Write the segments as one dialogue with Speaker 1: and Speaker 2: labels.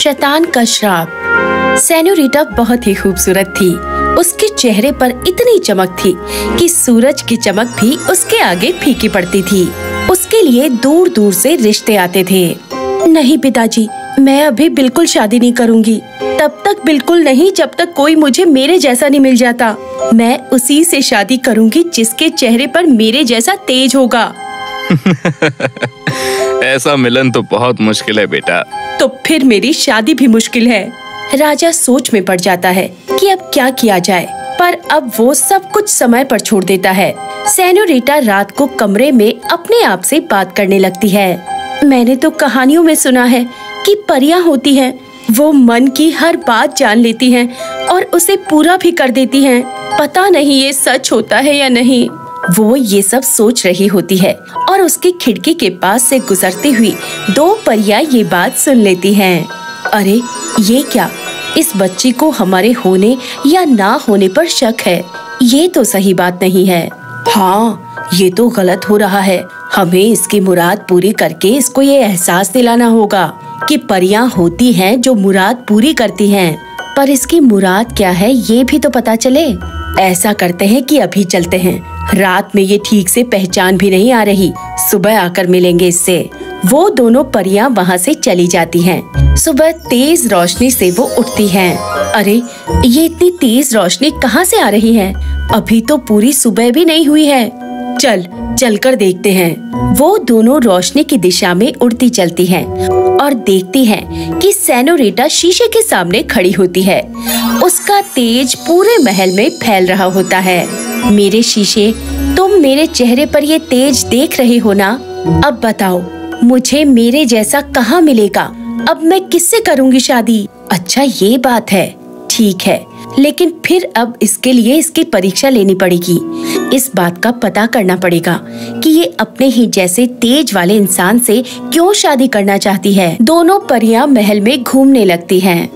Speaker 1: शैतान का श्राप। सेनोरिटा बहुत ही खूबसूरत थी। उसके चेहरे पर इतनी चमक थी कि सूरज की चमक भी उसके आगे फीकी पड़ती थी। उसके लिए दूर दूर से रिश्ते आते थे। नहीं पिताजी, मैं अभी बिल्कुल शादी नहीं करूंगी। तब तक बिल्कुल नहीं जब तक कोई मुझे मेरे जैसा नहीं मिल जाता। मैं उसी से शादी करूंगी जिसके चेहरे पर मेरे जैसा तेज होगा।
Speaker 2: ऐसा मिलन तो बहुत मुश्किल है बेटा।
Speaker 1: तो फिर मेरी शादी भी मुश्किल है। राजा सोच में पड़ जाता है कि अब क्या किया जाए, पर अब वो सब कुछ समय पर छोड़ देता है। सेनोरिटा रात को कमरे में अपने आप से बात करने लगती है। मैंने तो कहानियों में सुना है कि परियां होती हैं, वो मन की हर बात जान लेती हैं और उसे पूरा भी कर देती हैं। पता नहीं ये सच होता है या नहीं। वो ये सब सोच रही होती है और उसकी खिड़की के पास से गुजरती हुई दो परियां ये बात सुन लेती हैं। अरे ये क्या, इस बच्ची को हमारे होने या ना होने पर शक है। ये तो सही बात नहीं है। हाँ, ये तो गलत हो रहा है। हमें इसकी मुराद पूरी करके इसको ये एहसास दिलाना होगा कि परियां होती हैं जो मुराद पूरी करती हैं। पर इसकी मुराद क्या है ये भी तो पता चले। ऐसा करते हैं कि अभी चलते हैं। रात में ये ठीक से पहचान भी नहीं आ रही। सुबह आकर मिलेंगे इससे। वो दोनों परियां वहाँ से चली जाती हैं। सुबह तेज रोशनी से वो उठती हैं। अरे ये इतनी तेज रोशनी कहाँ से आ रही है? अभी तो पूरी सुबह भी नहीं हुई है। चल कर देखते हैं। वो दोनों रोशनी की दिशा में उड़ती चलती हैं और देखती हैं कि सेनोरिटा शीशे के सामने खड़ी होती है। उसका तेज पूरे महल में फैल रहा होता है। मेरे शीशे, तुम मेरे चेहरे पर ये तेज देख रहे हो ना? अब बताओ मुझे मेरे जैसा कहाँ मिलेगा? अब मैं किससे करूँगी शादी? अच्छा ये बात है, ठीक है, लेकिन फिर अब इसके लिए इसकी परीक्षा लेनी पड़ेगी। इस बात का पता करना पड़ेगा कि ये अपने ही जैसे तेज वाले इंसान से क्यों शादी करना चाहती है। दोनों परियां महल में घूमने लगती हैं।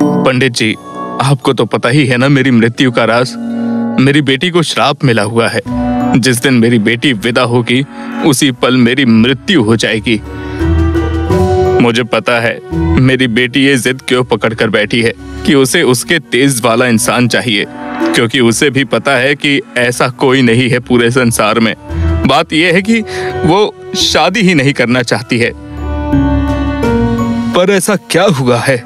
Speaker 2: पंडित जी, आपको तो पता ही है ना मेरी मृत्यु का राज। मेरी बेटी को श्राप मिला हुआ है। जिस दिन मेरी बेटी विदा होगी उसी पल मेरी मृत्यु हो जाएगी। मुझे पता है मेरी बेटी ये जिद क्यों पकड़ कर बैठी है कि उसे उसके तेज वाला इंसान चाहिए, क्योंकि उसे भी पता है कि ऐसा कोई नहीं है पूरे संसार में। बात यह है कि वो शादी ही नहीं करना चाहती है। पर ऐसा क्या हुआ है?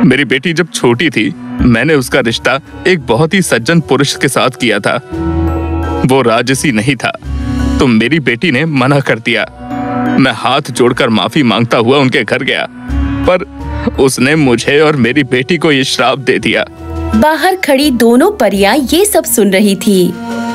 Speaker 2: मेरी बेटी जब छोटी थी मैंने उसका रिश्ता एक बहुत ही सज्जन पुरुष के साथ किया था। वो राजसी नहीं था तो मेरी बेटी ने मना कर दिया। मैं हाथ जोड़कर माफी मांगता हुआ उनके घर गया, पर उसने मुझे और मेरी बेटी को ये श्राप दे दिया।
Speaker 1: बाहर खड़ी दोनों परियां ये सब सुन रही थी।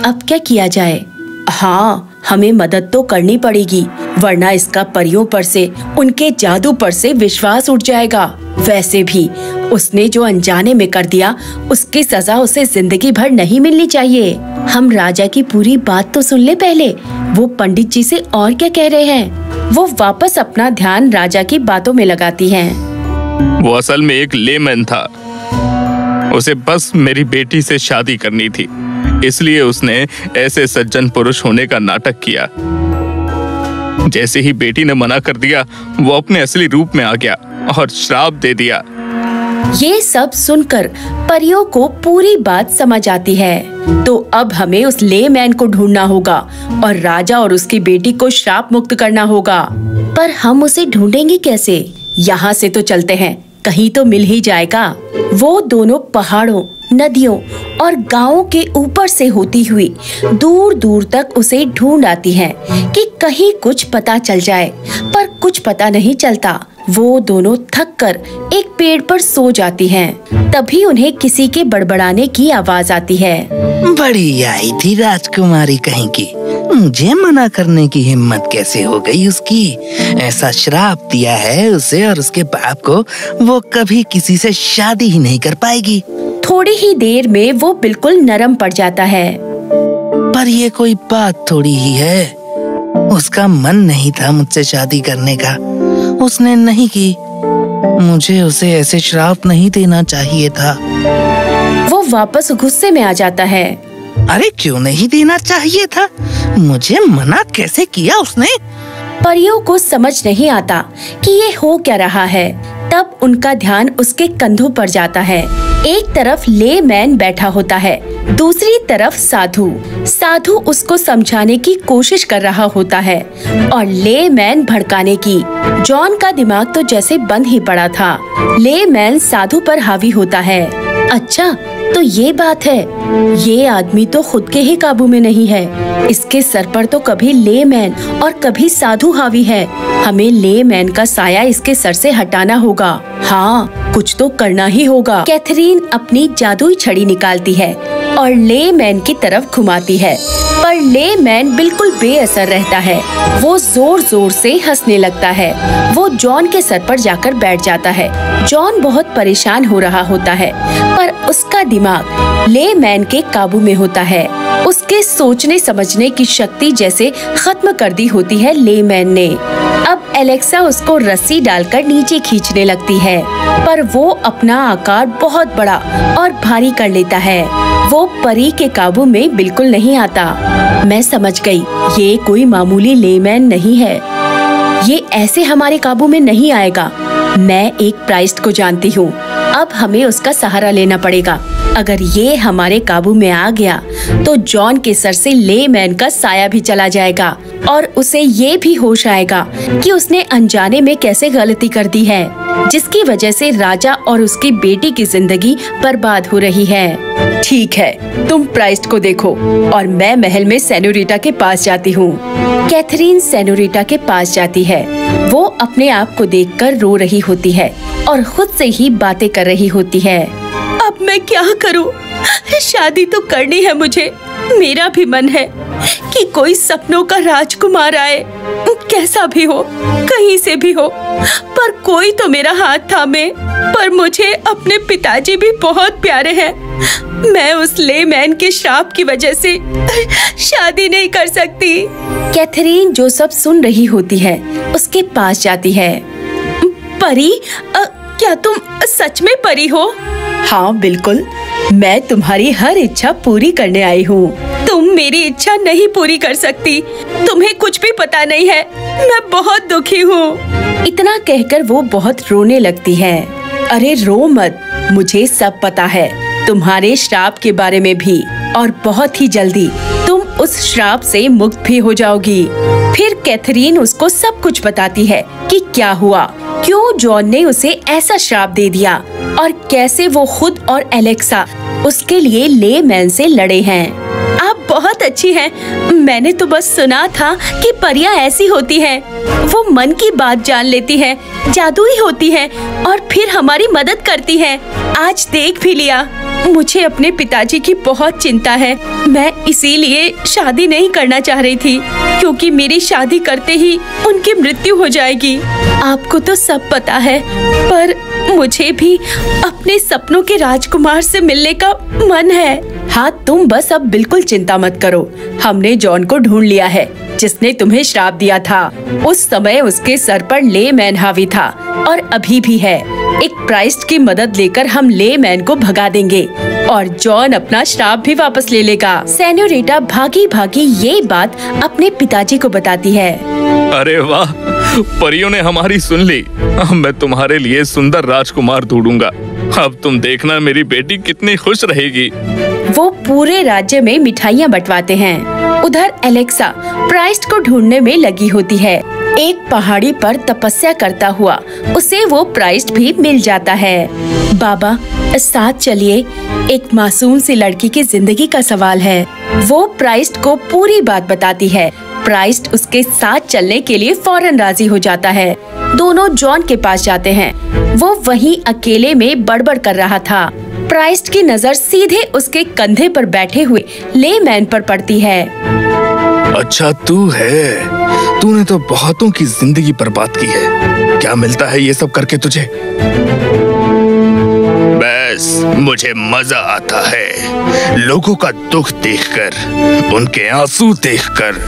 Speaker 1: अब क्या किया जाए? हाँ, हमें मदद तो करनी पड़ेगी, वरना इसका परियों पर से, उनके जादू पर से विश्वास उठ जाएगा। वैसे भी उसने जो अनजाने में कर दिया उसकी सजा उसे जिंदगी भर नहीं मिलनी चाहिए। हम राजा की पूरी बात तो सुन ले पहले। वो पंडित जी से और क्या कह रहे हैं? वो वापस अपना ध्यान राजा की बातों में लगाती हैं।
Speaker 2: वो असल में एक लेमैन था। उसे बस मेरी बेटी से शादी करनी थी, इसलिए उसने ऐसे सज्जन पुरुष होने का नाटक किया। जैसे ही बेटी ने मना कर दिया वो अपने असली रूप में आ गया और श्राप दे दिया।
Speaker 1: ये सब सुनकर परियों को पूरी बात समझ आती है। तो अब हमें उस लेमैन को ढूंढना होगा और राजा और उसकी बेटी को श्राप मुक्त करना होगा। पर हम उसे ढूंढेंगे कैसे? यहाँ से तो चलते हैं, कहीं तो मिल ही जाएगा। वो दोनों पहाड़ों, नदियों और गांवों के ऊपर से होती हुई दूर दूर तक उसे ढूंढ आती हैं कि कहीं कुछ पता चल जाए, पर कुछ पता नहीं चलता। वो दोनों थक कर एक पेड़ पर सो जाती हैं। तभी उन्हें किसी के बड़बड़ाने की आवाज आती है।
Speaker 3: बड़ी आई थी राजकुमारी कहीं की, मुझे मना करने की हिम्मत कैसे हो गई उसकी? ऐसा श्राप दिया है उसे और उसके बाप को, वो कभी किसी से शादी ही नहीं कर पाएगी।
Speaker 1: थोड़ी ही देर में वो बिल्कुल नरम पड़ जाता है।
Speaker 3: पर ये कोई बात थोड़ी ही है। उसका मन नहीं था मुझसे शादी करने का, उसने नहीं की। मुझे उसे ऐसे श्राप नहीं देना चाहिए था।
Speaker 1: वो वापस गुस्से में आ जाता है।
Speaker 3: अरे क्यों नहीं देना चाहिए था? मुझे मना कैसे किया उसने?
Speaker 1: परियों को समझ नहीं आता कि ये हो क्या रहा है। तब उनका ध्यान उसके कंधों पर जाता है। एक तरफ ले मैन बैठा होता है, दूसरी तरफ साधु उसको समझाने की कोशिश कर रहा होता है और ले मैन भड़काने की। जॉन का दिमाग तो जैसे बंद ही पड़ा था। ले मैन साधु पर हावी होता है। अच्छा, तो ये बात है, ये आदमी तो खुद के ही काबू में नहीं है। इसके सर पर तो कभी ले मैन और कभी साधु हावी है। हमें ले मैन का साया इसके सर से हटाना होगा। हाँ, कुछ तो करना ही होगा। कैथरीन अपनी जादुई छड़ी निकालती है और ले मैन की तरफ घुमाती है, पर ले मैन बिल्कुल बेअसर रहता है। वो जोर जोर से हंसने लगता है। वो जॉन के सर पर जाकर बैठ जाता है। जॉन बहुत परेशान हो रहा होता है, पर उसका दिमाग ले मैन के काबू में होता है। उसके सोचने समझने की शक्ति जैसे खत्म कर दी होती है ले मैन ने। अब एलेक्सा उसको रस्सी डालकर नीचे खींचने लगती है, पर वो अपना आकार बहुत बड़ा और भारी कर लेता है। वो परी के काबू में बिल्कुल नहीं आता। मैं समझ गई, ये कोई मामूली लेमैन नहीं है। ये ऐसे हमारे काबू में नहीं आएगा। मैं एक प्राइस्ट को जानती हूँ। अब हमें उसका सहारा लेना पड़ेगा। अगर ये हमारे काबू में आ गया तो जॉन के सर से ले मैन का साया भी चला जाएगा और उसे ये भी होश आएगा कि उसने अनजाने में कैसे गलती कर दी है, जिसकी वजह से राजा और उसकी बेटी की जिंदगी बर्बाद हो रही है। ठीक है, तुम प्राइस्ट को देखो और मैं महल में सेनोरिटा के पास जाती हूँ। कैथरीन सेनोरिटा के पास जाती है। वो अपने आप को देखकर रो रही होती है और खुद से ही बातें कर रही होती है। अब मैं क्या करूं? शादी तो करनी है मुझे। मेरा भी मन है कि कोई सपनों का राजकुमार आए, कैसा भी हो, कहीं से भी हो, पर कोई तो मेरा हाथ थामे। पर मुझे अपने पिताजी भी बहुत प्यारे हैं। मैं उस लेमैन के श्राप की वजह से शादी नहीं कर सकती। कैथरीन जो सब सुन रही होती है उसके पास जाती है। परी, क्या तुम सच में परी हो? हाँ बिल्कुल, मैं तुम्हारी हर इच्छा पूरी करने आई हूँ। तुम मेरी इच्छा नहीं पूरी कर सकती। तुम्हें कुछ भी पता नहीं है। मैं बहुत दुखी हूँ। इतना कहकर वो बहुत रोने लगती है। अरे रो मत, मुझे सब पता है, तुम्हारे श्राप के बारे में भी, और बहुत ही जल्दी तुम उस श्राप से मुक्त भी हो जाओगी। फिर कैथरीन उसको सब कुछ बताती है कि क्या हुआ, क्यों जॉन ने उसे ऐसा श्राप दे दिया और कैसे वो खुद और एलेक्सा उसके लिए लेमैन से लड़े हैं। आप बहुत अच्छी हैं। मैंने तो बस सुना था कि परियां ऐसी होती हैं। वो मन की बात जान लेती हैं, जादुई होती हैं और फिर हमारी मदद करती हैं। आज देख भी लिया। मुझे अपने पिताजी की बहुत चिंता है। मैं इसीलिए शादी नहीं करना चाह रही थी, क्योंकि मेरी शादी करते ही उनकी मृत्यु हो जाएगी। आपको तो सब पता है, पर मुझे भी अपने सपनों के राजकुमार से मिलने का मन है। हाँ, तुम बस अब बिल्कुल चिंता मत करो। हमने जॉन को ढूंढ लिया है, जिसने तुम्हें श्राप दिया था। उस समय उसके सर पर लेमैन हावी था और अभी भी है। एक प्राइस्ट की मदद लेकर हम लेमैन को भगा देंगे और जॉन अपना श्राप भी वापस ले लेगा। सेनोरिटा भागी भागी ये बात अपने पिताजी को बताती है।
Speaker 2: अरे वाह, परियों ने हमारी सुन ली। मैं तुम्हारे लिए सुंदर राजकुमार ढूंढूंगा। अब तुम देखना मेरी बेटी कितनी खुश रहेगी।
Speaker 1: वो पूरे राज्य में मिठाइयाँ बंटवाते हैं। उधर एलेक्सा प्राइस्ट को ढूंढने में लगी होती है। एक पहाड़ी पर तपस्या करता हुआ उसे वो प्राइस्ट भी मिल जाता है। बाबा, साथ चलिए, एक मासूम सी लड़की की जिंदगी का सवाल है। वो प्राइस्ट को पूरी बात बताती है। प्राइस्ट उसके साथ चलने के लिए फौरन राजी हो जाता है। दोनों जॉन के पास जाते हैं। वो वहीं अकेले में बड़बड़ कर रहा था। प्राइस्ट की नजर सीधे उसके कंधे पर बैठे हुए लेमैन पर पड़ती है।
Speaker 2: अच्छा तू है, तूने तो बहुतों की जिंदगी बर्बाद की है। क्या मिलता है ये सब करके तुझे? बस मुझे मजा आता है लोगों का दुख देखकर, उनके आंसू देखकर।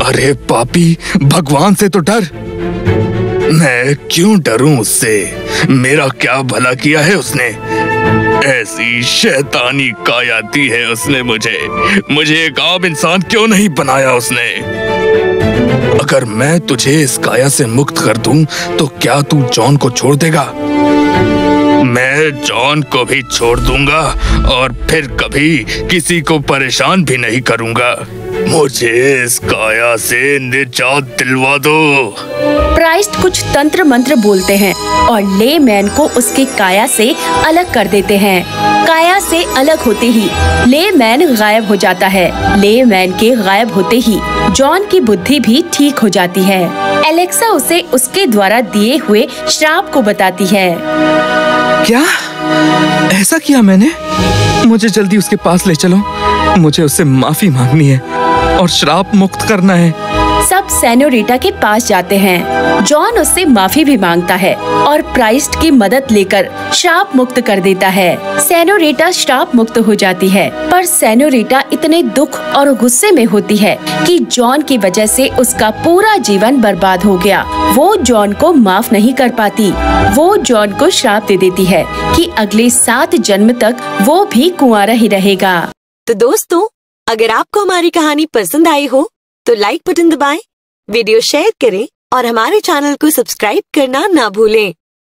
Speaker 2: अरे पापी, भगवान से तो डर। मैं क्यों डरूं उससे? मेरा क्या भला किया है उसने? ऐसी शैतानी काया दी है उसने मुझे एक आम इंसान क्यों नहीं बनाया उसने? अगर मैं तुझे इस काया से मुक्त कर दूं, तो क्या तू जॉन को छोड़ देगा? मैं जॉन को भी छोड़ दूंगा और फिर कभी किसी को परेशान भी नहीं करूंगा। मुझे इस काया से निजात दिलवा दो।
Speaker 1: प्राइस्ट कुछ तंत्र मंत्र बोलते हैं और ले मैन को उसके काया से अलग कर देते हैं। काया से अलग होते ही ले मैन गायब हो जाता है। ले मैन के गायब होते ही जॉन की बुद्धि भी ठीक हो जाती है। एलेक्सा उसे उसके द्वारा दिए हुए श्राप को बताती है।
Speaker 4: क्या ऐसा किया मैंने? मुझे जल्दी उसके पास ले चलो। मुझे उससे माफी मांगनी है और श्राप मुक्त करना है।
Speaker 1: सब सेनोरिटा के पास जाते हैं। जॉन उससे माफी भी मांगता है और प्राइस्ट की मदद लेकर श्राप मुक्त कर देता है। सेनोरिटा श्राप मुक्त हो जाती है, पर सेनोरिटा इतने दुख और गुस्से में होती है कि जॉन की वजह से उसका पूरा जीवन बर्बाद हो गया। वो जॉन को माफ नहीं कर पाती। वो जॉन को श्राप दे देती है कि अगले 7 जन्म तक वो भी कुंवारा ही रहेगा।
Speaker 5: तो दोस्तों, अगर आपको हमारी कहानी पसंद आई हो तो लाइक बटन दबाएं, वीडियो शेयर करें और हमारे चैनल को सब्सक्राइब करना ना भूलें।